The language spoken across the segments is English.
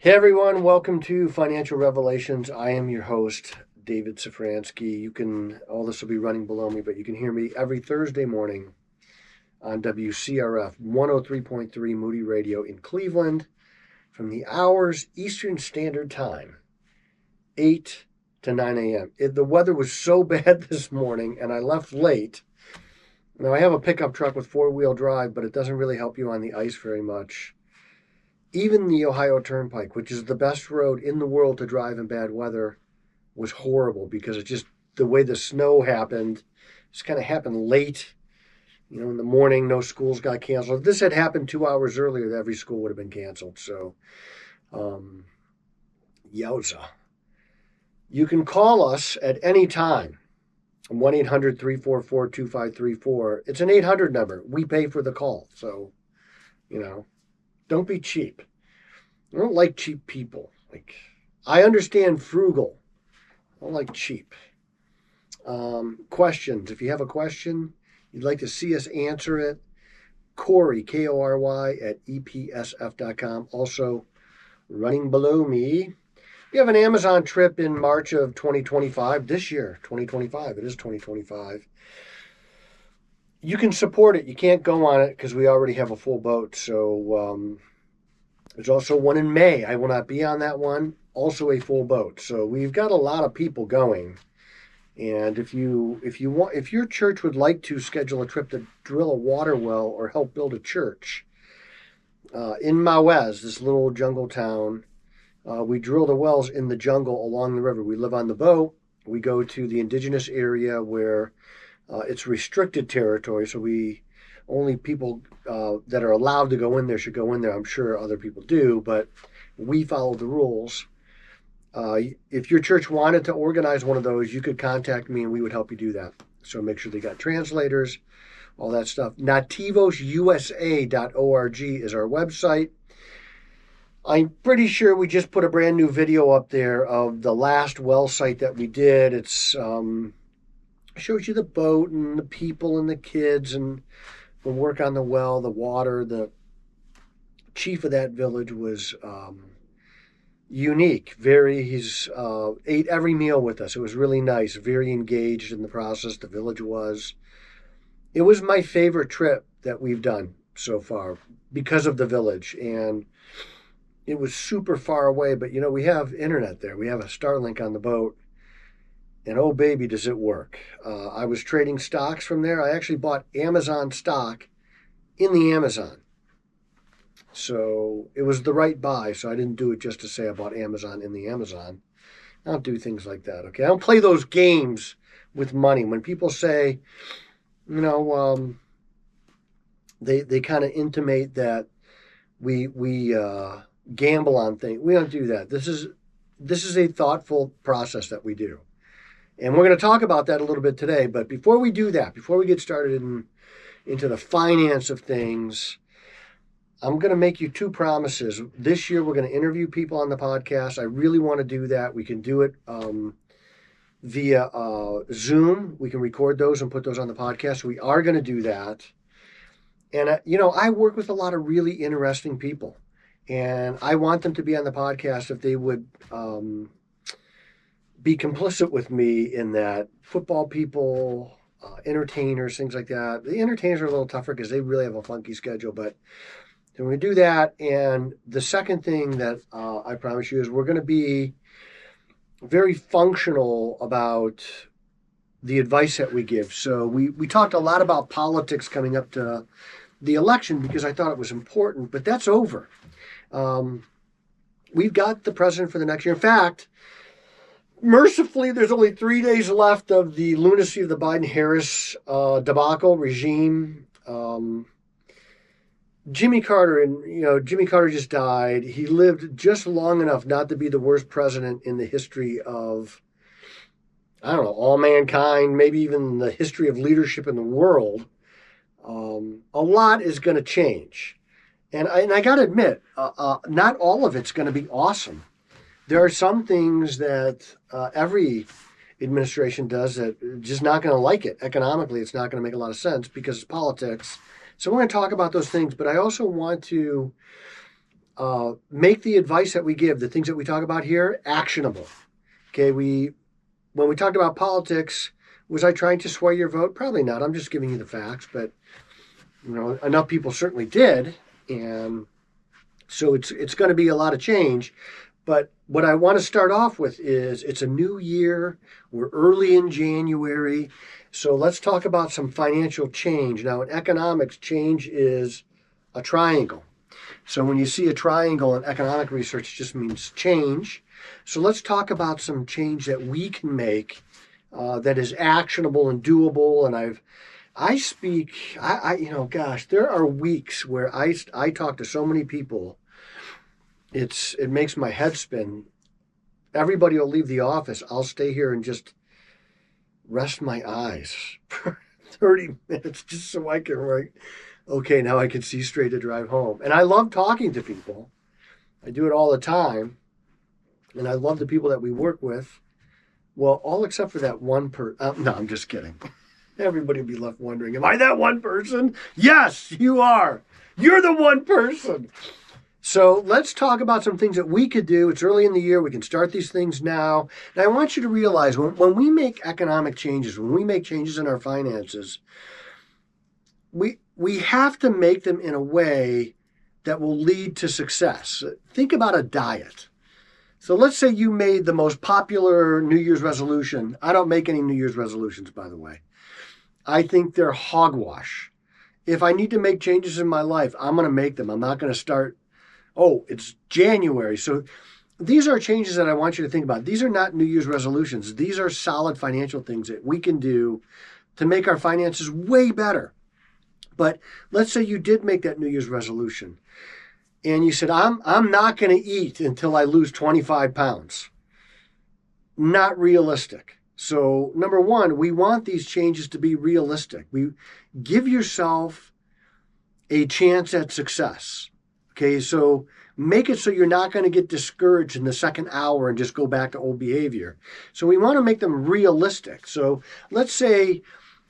Hey everyone, welcome to Financial Revelations. I am your host, David Safransky. All this will be running below me, but you can hear me every Thursday morning on WCRF 103.3 Moody Radio in Cleveland from the hours Eastern Standard Time, 8 to 9 a.m. The weather was so bad this morning and I left late. Now I have a pickup truck with four-wheel drive, but it doesn't really help you on the ice very much. Even the Ohio Turnpike, which is the best road in the world to drive in bad weather, was horrible because it just, the way the snow happened, just kind of happened late, in the morning. No schools got canceled. If this had happened 2 hours earlier, every school would have been canceled. So, yowza. You can call us at any time. 1-800-344-2534. It's an 800 number. We pay for the call. So, don't be cheap. I don't like cheap people. I understand frugal. I don't like cheap. Questions. If you have a question, you'd like to see us answer it, Corey, K-O-R-Y, at EPSF.com. Also, running below me, we have an Amazon trip in March of 2025. This year, 2025. It is 2025. You can support it. You can't go on it because we already have a full boat. So there's also one in May. I will not be on that one. Also a full boat. So we've got a lot of people going. And if your church would like to schedule a trip to drill a water well or help build a church in Mauez, this little jungle town, we drill the wells in the jungle along the river. We live on the boat. We go to the indigenous area where it's restricted territory, so only people that are allowed to go in there should go in there. I'm sure other people do, but we follow the rules. If your church wanted to organize one of those, you could contact me and we would help you do that. So make sure they got translators, all that stuff. nativosusa.org is our website. I'm pretty sure we just put a brand new video up there of the last well site that we did. It's shows you the boat and the people and the kids and the work on the well, the water. The chief of that village was unique. He's ate every meal with us. It was really nice, very engaged in the process. The village was. It was my favorite trip that we've done so far because of the village. And it was super far away, but we have internet there. We have a Starlink on the boat. And oh, baby, does it work. I was trading stocks from there. I actually bought Amazon stock in the Amazon. So it was the right buy. So I didn't do it just to say I bought Amazon in the Amazon. I don't do things like that, okay? I don't play those games with money. When people say, they kind of intimate that we gamble on things. We don't do that. This is a thoughtful process that we do. And we're going to talk about that a little bit today. But before we do that, before we get started into the finance of things, I'm going to make you two promises. This year, we're going to interview people on the podcast. I really want to do that. We can do it via Zoom. We can record those and put those on the podcast. We are going to do that. And, I work with a lot of really interesting people. And I want them to be on the podcast if they would be complicit with me in that. Football people, entertainers, things like that. The entertainers are a little tougher because they really have a funky schedule, but we're going to do that. And the second thing that I promise you is we're going to be very functional about the advice that we give. So we talked a lot about politics coming up to the election because I thought it was important, but that's over. We've got the president for the next year. In fact, mercifully, there's only 3 days left of the lunacy of the Biden-Harris debacle regime. Jimmy Carter, Jimmy Carter just died. He lived just long enough not to be the worst president in the history of, I don't know, all mankind, maybe even the history of leadership in the world. A lot is going to change. And I got to admit, not all of it's going to be awesome. There are some things that every administration does that are just not going to like it. Economically, it's not going to make a lot of sense because it's politics. So we're going to talk about those things, but I also want to make the advice that we give, the things that we talk about here, actionable. Okay, when we talked about politics, was I trying to sway your vote? Probably not. I'm just giving you the facts, but enough people certainly did, and so it's going to be a lot of change. But what I want to start off with is it's a new year. We're early in January, so let's talk about some financial change. Now, in economics, change is a triangle. So when you see a triangle in economic research, it just means change. So let's talk about some change that we can make that is actionable and doable. And gosh, there are weeks where I talk to so many people. It makes my head spin. Everybody will leave the office. I'll stay here and just rest my eyes for 30 minutes just so I can okay, now I can see straight to drive home. And I love talking to people. I do it all the time. And I love the people that we work with. Well, all except for that one person. No, I'm just kidding. Everybody will be left wondering, am I that one person? Yes, you are. You're the one person. So let's talk about some things that we could do. It's early in the year. We can start these things now. And I want you to realize when we make economic changes, when we make changes in our finances, we have to make them in a way that will lead to success. Think about a diet. So let's say you made the most popular New Year's resolution. I don't make any New Year's resolutions, by the way. I think they're hogwash. If I need to make changes in my life, I'm going to make them. I'm not going to start, it's January. So these are changes that I want you to think about. These are not New Year's resolutions. These are solid financial things that we can do to make our finances way better. But let's say you did make that New Year's resolution and you said, I'm not going to eat until I lose 25 pounds. Not realistic. So number one, we want these changes to be realistic. We give yourself a chance at success. Okay, so make it so you're not going to get discouraged in the second hour and just go back to old behavior. So we want to make them realistic. So let's say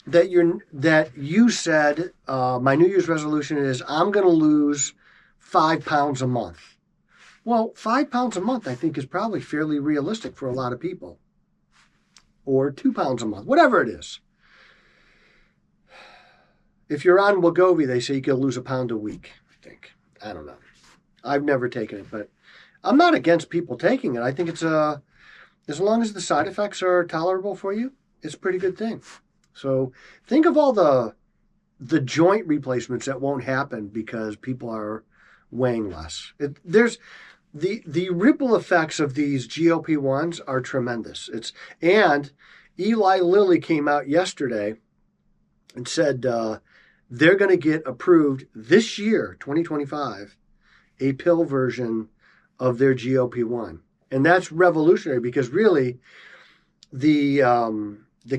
that you said, my New Year's resolution is I'm going to lose 5 pounds a month. Well, 5 pounds a month, I think, is probably fairly realistic for a lot of people. Or 2 pounds a month, whatever it is. If you're on Wegovy, they say you can lose a pound a week, I think. I don't know. I've never taken it, but I'm not against people taking it. I think it's as long as the side effects are tolerable for you, it's a pretty good thing. So think of all the joint replacements that won't happen because people are weighing less. There's the ripple effects of these GLP-1s are tremendous. And Eli Lilly came out yesterday and said they're going to get approved this year, 2025, a pill version of their GLP-1. And that's revolutionary because really the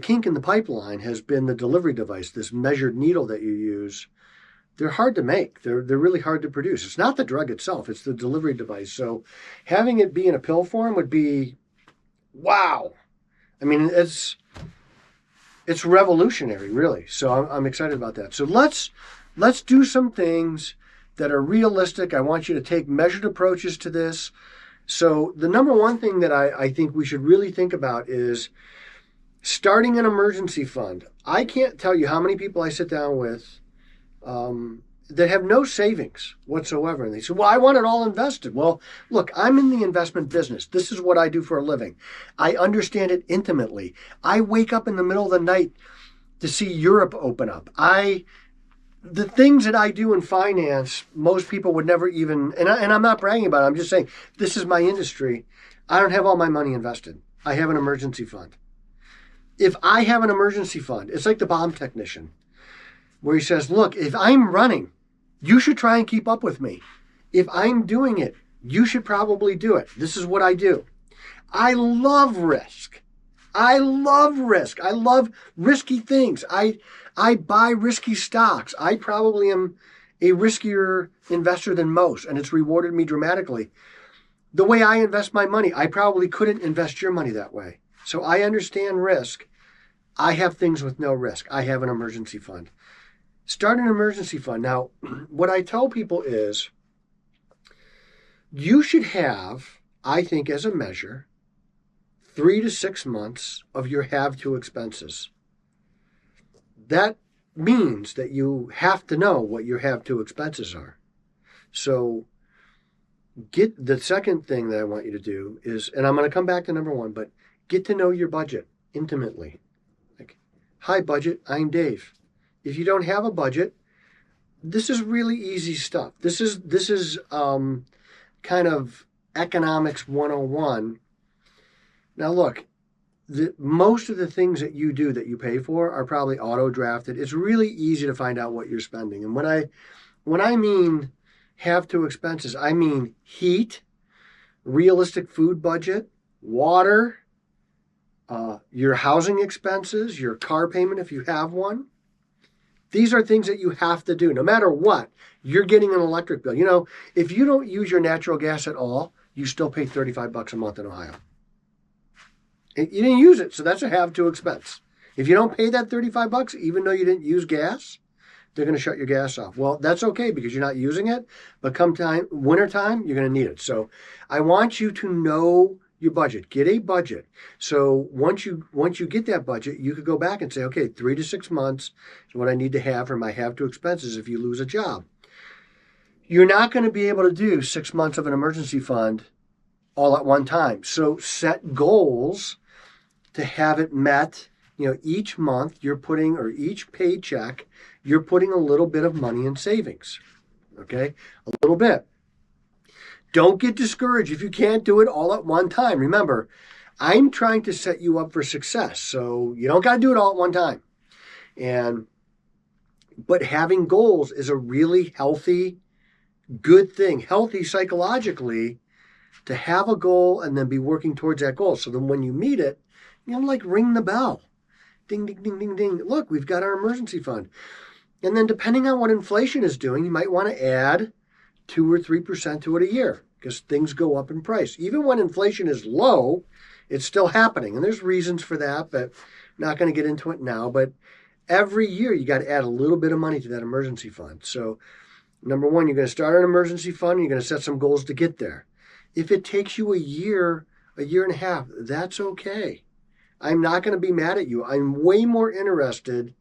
kink in the pipeline has been the delivery device, this measured needle that you use. They're hard to make. They're really hard to produce. It's not the drug itself. It's the delivery device. So having it be in a pill form would be, wow. I mean, it's revolutionary, really. So I'm excited about that. So let's do some things that are realistic. I want you to take measured approaches to this. So the number one thing that I think we should really think about is starting an emergency fund. I can't tell you how many people I sit down with that have no savings whatsoever. And they say, well, I want it all invested. Well, look, I'm in the investment business. This is what I do for a living. I understand it intimately. I wake up in the middle of the night to see Europe open up. The things that I do in finance, most people would never even, and I'm not bragging about it, I'm just saying, this is my industry. I don't have all my money invested. I have an emergency fund. If I have an emergency fund, it's like the bomb technician, where he says, look, if I'm running, you should try and keep up with me. If I'm doing it, you should probably do it. This is what I do. I love risk. I love risk. I love risky things. I buy risky stocks. I probably am a riskier investor than most, and it's rewarded me dramatically. The way I invest my money, I probably couldn't invest your money that way. So I understand risk. I have things with no risk. I have an emergency fund. Start an emergency fund. Now, what I tell people is You should have, I think, as a measure, 3 to 6 months of your have to expenses. That means that you have to know what your have to expenses are. So get the second thing that I want you to do is, and I'm going to come back to number one, but get to know your budget intimately. Like, hi budget, I'm Dave. If you don't have a budget, this is really easy stuff. This is kind of economics 101. Now look, most of the things that you do that you pay for are probably auto drafted. It's really easy to find out what you're spending. And when I mean have to expenses, I mean heat, realistic food budget, water, your housing expenses, your car payment if you have one. These are things that you have to do. No matter what, you're getting an electric bill. You know, if you don't use your natural gas at all, you still pay $35 a month in Ohio. You didn't use it, so that's a have to expense. If you don't pay that $35, even though you didn't use gas, they're going to shut your gas off. Well, that's okay because you're not using it, but come winter time, you're going to need it. So I want you to know your budget. Get a budget. So once you get that budget, you could go back and say, okay, 3 to 6 months is what I need to have for my have to expenses if you lose a job. You're not going to be able to do 6 months of an emergency fund all at one time. So set goals to have it met. You know, each month you're putting, or each paycheck, you're putting a little bit of money in savings. Okay? A little bit. Don't get discouraged if you can't do it all at one time. Remember, I'm trying to set you up for success. So you don't got to do it all at one time. But having goals is a really healthy, good thing. Healthy psychologically to have a goal and then be working towards that goal. So then when you meet it, you know, like ring the bell. Ding, ding, ding, ding, ding. Look, we've got our emergency fund. And then depending on what inflation is doing, you might want to add 2 or 3% to it a year because things go up in price. Even when inflation is low, it's still happening. And there's reasons for that, but I'm not going to get into it now. But every year you got to add a little bit of money to that emergency fund. So number one, you're going to start an emergency fund and you're going to set some goals to get there. If it takes you a year and a half, that's okay. I'm not going to be mad at you. I'm way more interested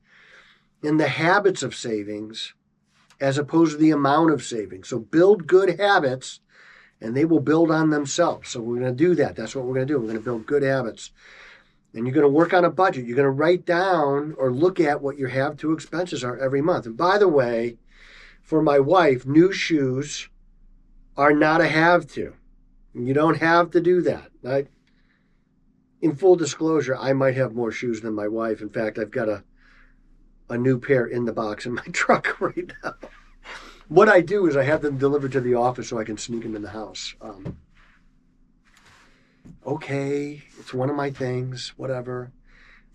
in the habits of savings as opposed to the amount of savings. So build good habits and they will build on themselves. So we're going to do that. That's what we're going to do. We're going to build good habits. And you're going to work on a budget. You're going to write down or look at what your have to expenses are every month. And by the way, for my wife, new shoes are not a have to. You don't have to do that. In full disclosure, I might have more shoes than my wife. In fact, I've got a new pair in the box in my truck right now. What I do is I have them delivered to the office so I can sneak them in the house. Okay, it's one of my things, whatever.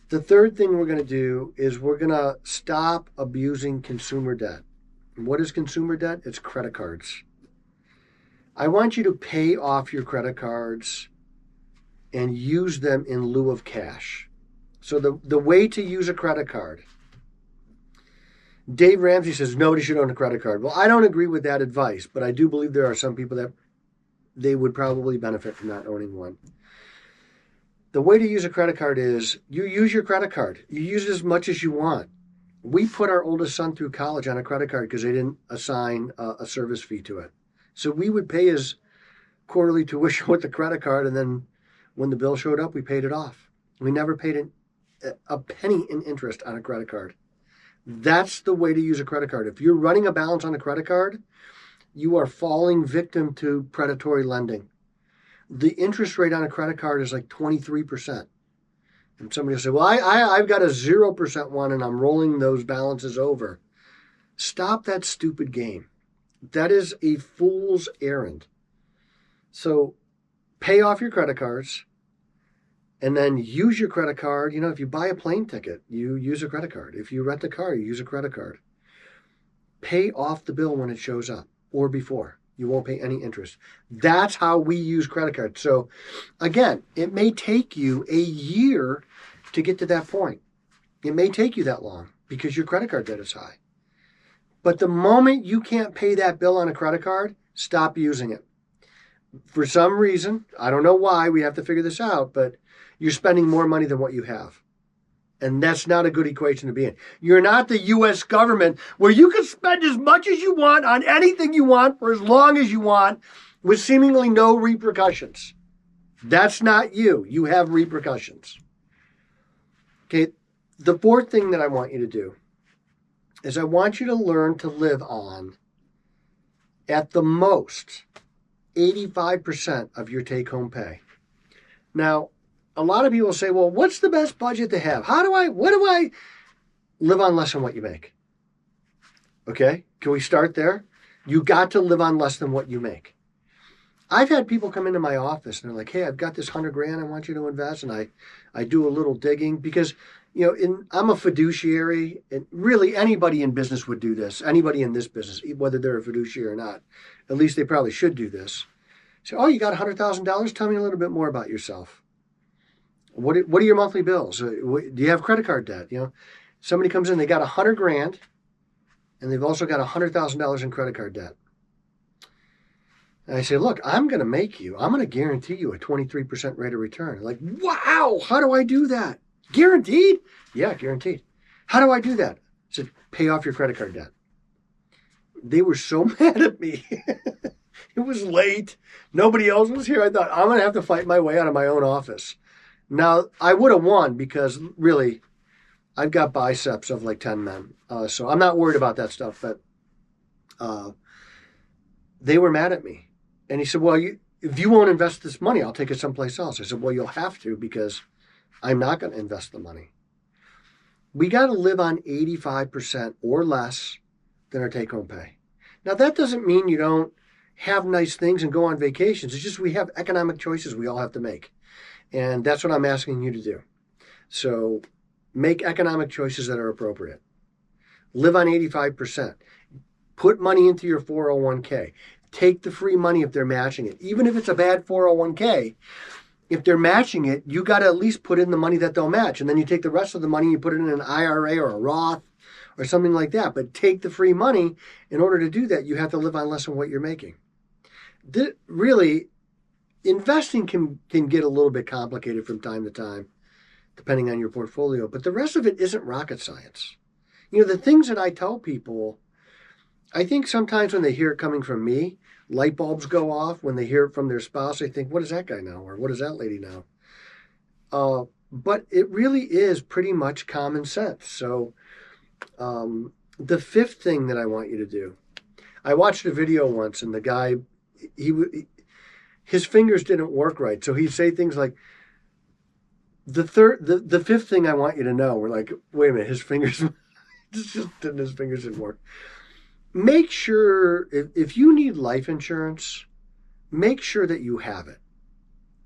The third thing we're going to do is we're going to stop abusing consumer debt. And what is consumer debt? It's credit cards. I want you to pay off your credit cards and use them in lieu of cash. So the way to use a credit card, Dave Ramsey says nobody should own a credit card. Well, I don't agree with that advice, but I do believe there are some people that they would probably benefit from not owning one. The way to use a credit card is you use your credit card. You use it as much as you want. We put our oldest son through college on a credit card because they didn't assign a service fee to it. So we would pay his quarterly tuition with the credit card, and then when the bill showed up, we paid it off. We never paid a penny in interest on a credit card. That's the way to use a credit card. If you're running a balance on a credit card, you are falling victim to predatory lending. The interest rate on a credit card is like 23%. And somebody will say, well, I've got a 0% one and I'm rolling those balances over. Stop that stupid game. That is a fool's errand. So pay off your credit cards and then use your credit card. You know, if you buy a plane ticket, you use a credit card. If you rent a car, you use a credit card. Pay off the bill when it shows up or before. You won't pay any interest. That's how we use credit cards. So again, it may take you a year to get to that point. It may take you that long because your credit card debt is high. But the moment you can't pay that bill on a credit card, stop using it. For some reason, I don't know why, we have to figure this out, but you're spending more money than what you have. And that's not a good equation to be in. You're not the U.S. government where you can spend as much as you want on anything you want for as long as you want with seemingly no repercussions. That's not you. You have repercussions. Okay, the fourth thing that I want you to do is I want you to learn to live on, at the most, 85% of your take-home pay. Now, a lot of people say, well, what's the best budget to have? What do I live on less than what you make? Okay, can we start there? You got to live on less than what you make. I've had people come into my office and they're like, hey, I've got this $100,000 I want you to invest. And I do a little digging because, I'm a fiduciary, and really anybody in business would do this. Anybody in this business, whether they're a fiduciary or not, at least they probably should do this. So, oh, you got $100,000? Tell me a little bit more about yourself. What are your monthly bills? Do you have credit card debt? Somebody comes in, they got $100,000, and they've also got $100,000 in credit card debt. And I say, look, I'm going to guarantee you a 23% rate of return. Like, wow, how do I do that? Guaranteed? Yeah, guaranteed. How do I do that? I said, pay off your credit card debt. They were so mad at me. It was late. Nobody else was here. I thought, I'm going to have to fight my way out of my own office. Now, I would have won because really, I've got biceps of like 10 men. So I'm not worried about that stuff. But they were mad at me. And he said, well, if you won't invest this money, I'll take it someplace else. I said, well, you'll have to because I'm not going to invest the money. We got to live on 85% or less than our take-home pay. Now, that doesn't mean you don't have nice things and go on vacations. It's just we have economic choices we all have to make. And that's what I'm asking you to do. So make economic choices that are appropriate. Live on 85%. Put money into your 401k. Take the free money if they're matching it. Even if it's a bad 401k, if they're matching it, you got to at least put in the money that they'll match. And then you take the rest of the money and you put it in an IRA or a Roth or something like that. But take the free money. In order to do that, you have to live on less than what you're making. Really, investing can get a little bit complicated from time to time, depending on your portfolio. But the rest of it isn't rocket science. The things that I tell people, I think sometimes when they hear it coming from me, light bulbs go off. When they hear it from their spouse, they think, what does that guy know? Or what does that lady know? But it really is pretty much common sense. So the fifth thing that I want you to do, I watched a video once and the guy, his fingers didn't work right. So he'd say things like, the fifth thing I want you to know. We're like, wait a minute, his fingers didn't work. Make sure, if you need life insurance, make sure that you have it.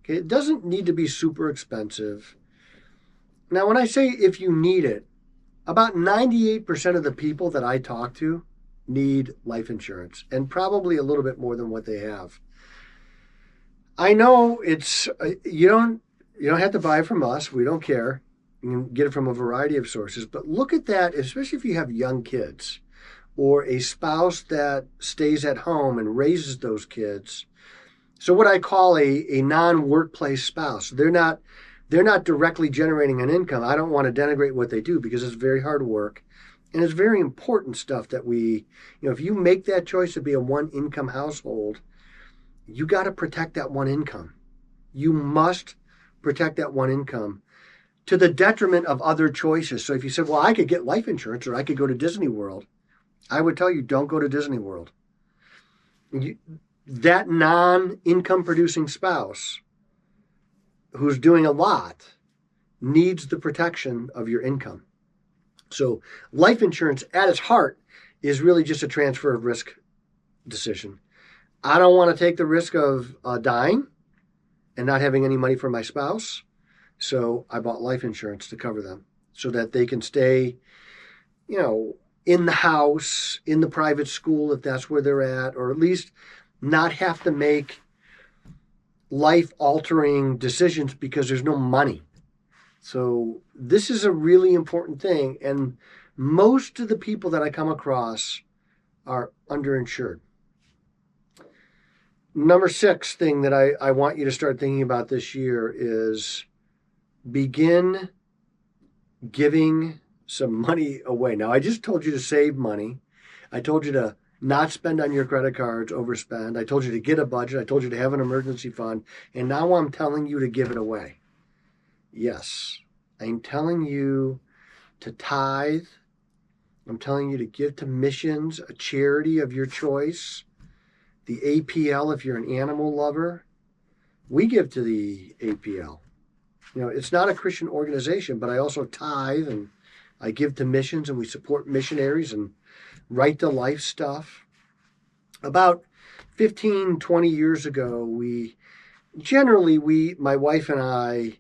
Okay, it doesn't need to be super expensive. Now, when I say if you need it, about 98% of the people that I talk to need life insurance, and probably a little bit more than what they have. I know it's you don't have to buy it from us. We don't care. You can get it from a variety of sources. But look at that, especially if you have young kids or a spouse that stays at home and raises those kids. So what I call a non-workplace spouse. They're not directly generating an income. I don't want to denigrate what they do because it's very hard work. And it's very important stuff that if you make that choice to be a one-income household, you got to protect that one income. You must protect that one income to the detriment of other choices. So if you said, well, I could get life insurance or I could go to Disney World, I would tell you, don't go to Disney World. That non-income producing spouse who's doing a lot needs the protection of your income. So life insurance at its heart is really just a transfer of risk decision. I don't want to take the risk of dying and not having any money for my spouse. So I bought life insurance to cover them so that they can stay, in the house, in the private school, if that's where they're at, or at least not have to make life-altering decisions because there's no money. So this is a really important thing, and most of the people that I come across are underinsured. Number 6 thing that I want you to start thinking about this year is begin giving some money away. Now, I just told you to save money. I told you to not spend on your credit cards, overspend. I told you to get a budget. I told you to have an emergency fund. And now I'm telling you to give it away. Yes, I'm telling you to tithe. I'm telling you to give to missions, a charity of your choice. The APL, if you're an animal lover. We give to the APL. It's not a Christian organization, but I also tithe and I give to missions and we support missionaries and right to life stuff. About 15, 20 years ago, my wife and I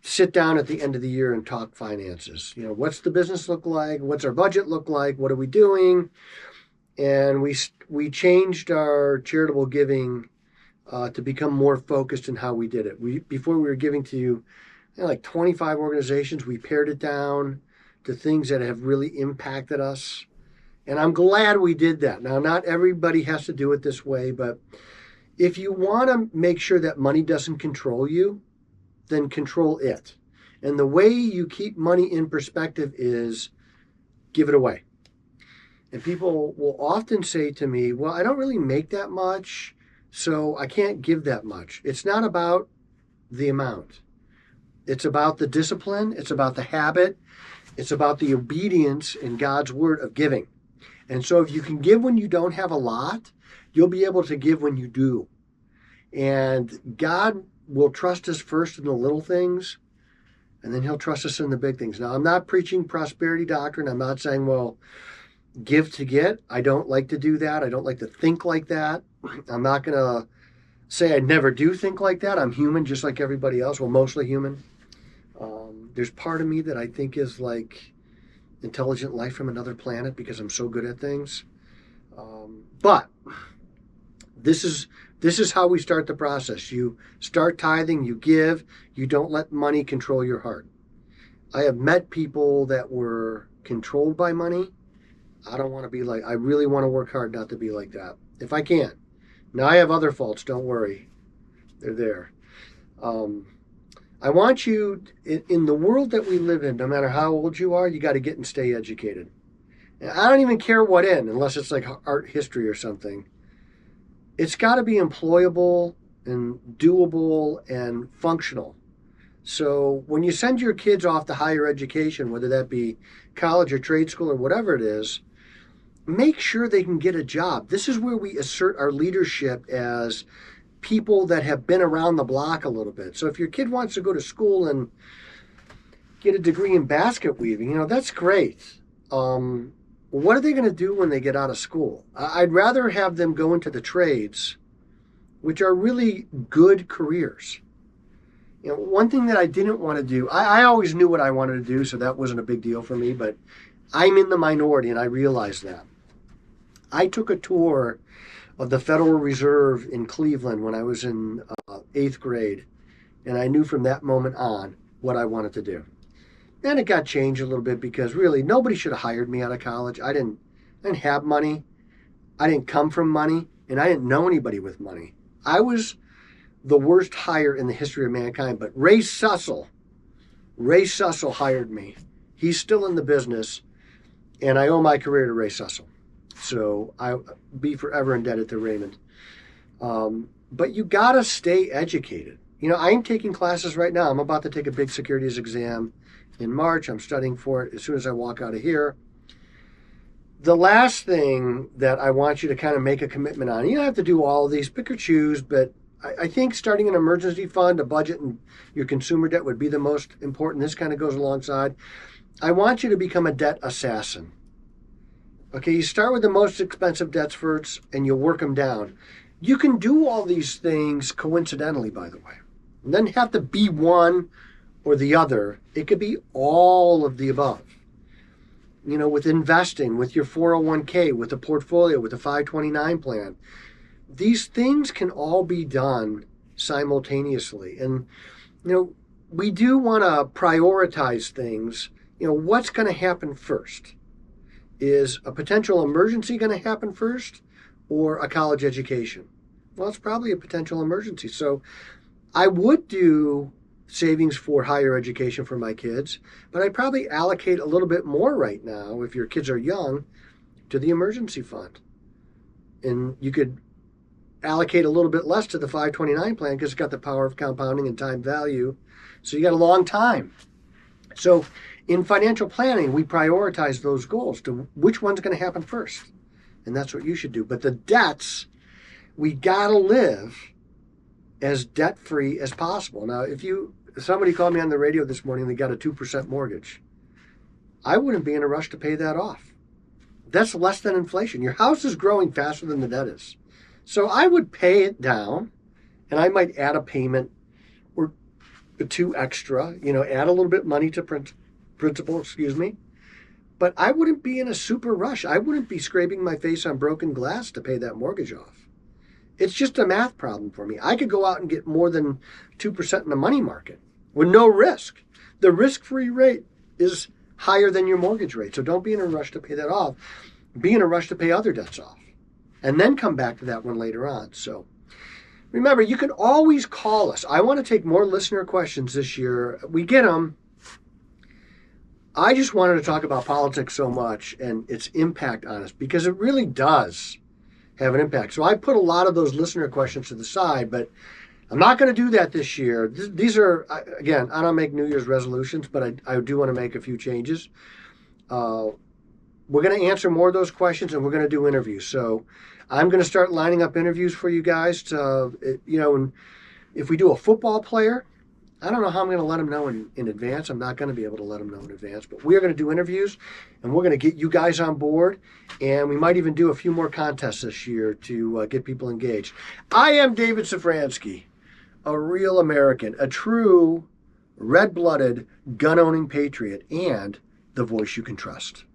sit down at the end of the year and talk finances. What's the business look like? What's our budget look like? What are we doing? And we changed our charitable giving to become more focused in how we did it. Before we were giving to like 25 organizations, we pared it down to things that have really impacted us. And I'm glad we did that. Now, not everybody has to do it this way, but if you want to make sure that money doesn't control you, then control it. And the way you keep money in perspective is give it away. And people will often say to me, well, I don't really make that much, so I can't give that much. It's not about the amount. It's about the discipline. It's about the habit. It's about the obedience in God's word of giving. And so if you can give when you don't have a lot, you'll be able to give when you do. And God will trust us first in the little things, and then he'll trust us in the big things. Now, I'm not preaching prosperity doctrine. I'm not saying, well, give to get. I don't like to do that. I don't like to think like that. I'm not going to say I never do think like that. I'm human just like everybody else. Well, mostly human. There's part of me that I think is like intelligent life from another planet because I'm so good at things. But this is how we start the process. You start tithing, you give, you don't let money control your heart. I have met people that were controlled by money. I don't want to be like, I really want to work hard not to be like that, if I can. Now, I have other faults, don't worry. They're there. I want you, in the world that we live in, no matter how old you are, you got to get and stay educated. And I don't even care what in, unless it's like art history or something. It's got to be employable and doable and functional. So when you send your kids off to higher education, whether that be college or trade school or whatever it is, make sure they can get a job. This is where we assert our leadership as people that have been around the block a little bit. So if your kid wants to go to school and get a degree in basket weaving, that's great. What are they going to do when they get out of school? I'd rather have them go into the trades, which are really good careers. One thing that I didn't want to do, I always knew what I wanted to do, so that wasn't a big deal for me, but I'm in the minority, and I realized that. I took a tour of the Federal Reserve in Cleveland when I was in 8th grade, and I knew from that moment on what I wanted to do. And it got changed a little bit because really nobody should have hired me out of college. I didn't have money. I didn't come from money, and I didn't know anybody with money. I was the worst hire in the history of mankind, but Ray Sussel hired me. He's still in the business, and I owe my career to Ray Sussel. So I'll be forever indebted to Raymond. But you got to stay educated. I'm taking classes right now. I'm about to take a big securities exam in March. I'm studying for it as soon as I walk out of here. The last thing that I want you to kind of make a commitment on, you don't have to do all of these, pick or choose, but I think starting an emergency fund, a budget, and your consumer debt would be the most important. This kind of goes alongside. I want you to become a debt assassin. Okay, you start with the most expensive debts first, and you work them down. You can do all these things coincidentally, by the way. It doesn't have to be one or the other. It could be all of the above. With investing, with your 401k, with a portfolio, with a 529 plan. These things can all be done simultaneously. And, we do want to prioritize things. What's going to happen first? Is a potential emergency going to happen first or a college education? Well, it's probably a potential emergency. So I would do savings for higher education for my kids, but I'd probably allocate a little bit more right now, if your kids are young, to the emergency fund. And you could allocate a little bit less to the 529 plan because it's got the power of compounding and time value. So you got a long time. So in financial planning, we prioritize those goals to which one's going to happen first. And that's what you should do. But the debts, we got to live as debt-free as possible. Now, if somebody called me on the radio this morning, they got a 2% mortgage, I wouldn't be in a rush to pay that off. That's less than inflation. Your house is growing faster than the debt is. So I would pay it down, and I might add a payment or two extra, add a little bit money to principal, But I wouldn't be in a super rush. I wouldn't be scraping my face on broken glass to pay that mortgage off. It's just a math problem for me. I could go out and get more than 2% in the money market with no risk. The risk-free rate is higher than your mortgage rate. So don't be in a rush to pay that off. Be in a rush to pay other debts off. And then come back to that one later on. So remember, you can always call us. I want to take more listener questions this year. We get them. I just wanted to talk about politics so much and its impact on us, because it really does have an impact. So I put a lot of those listener questions to the side, but I'm not going to do that this year. These are, again, I don't make New Year's resolutions, but I do want to make a few changes. We're going to answer more of those questions, and we're going to do interviews. So I'm going to start lining up interviews for you guys to, and if we do a football player, I don't know how I'm going to let them know in advance. I'm not going to be able to let them know in advance, but we're going to do interviews, and we're going to get you guys on board, and we might even do a few more contests this year to get people engaged. I am David Safransky, a real American, a true red-blooded, gun-owning patriot, and the voice you can trust.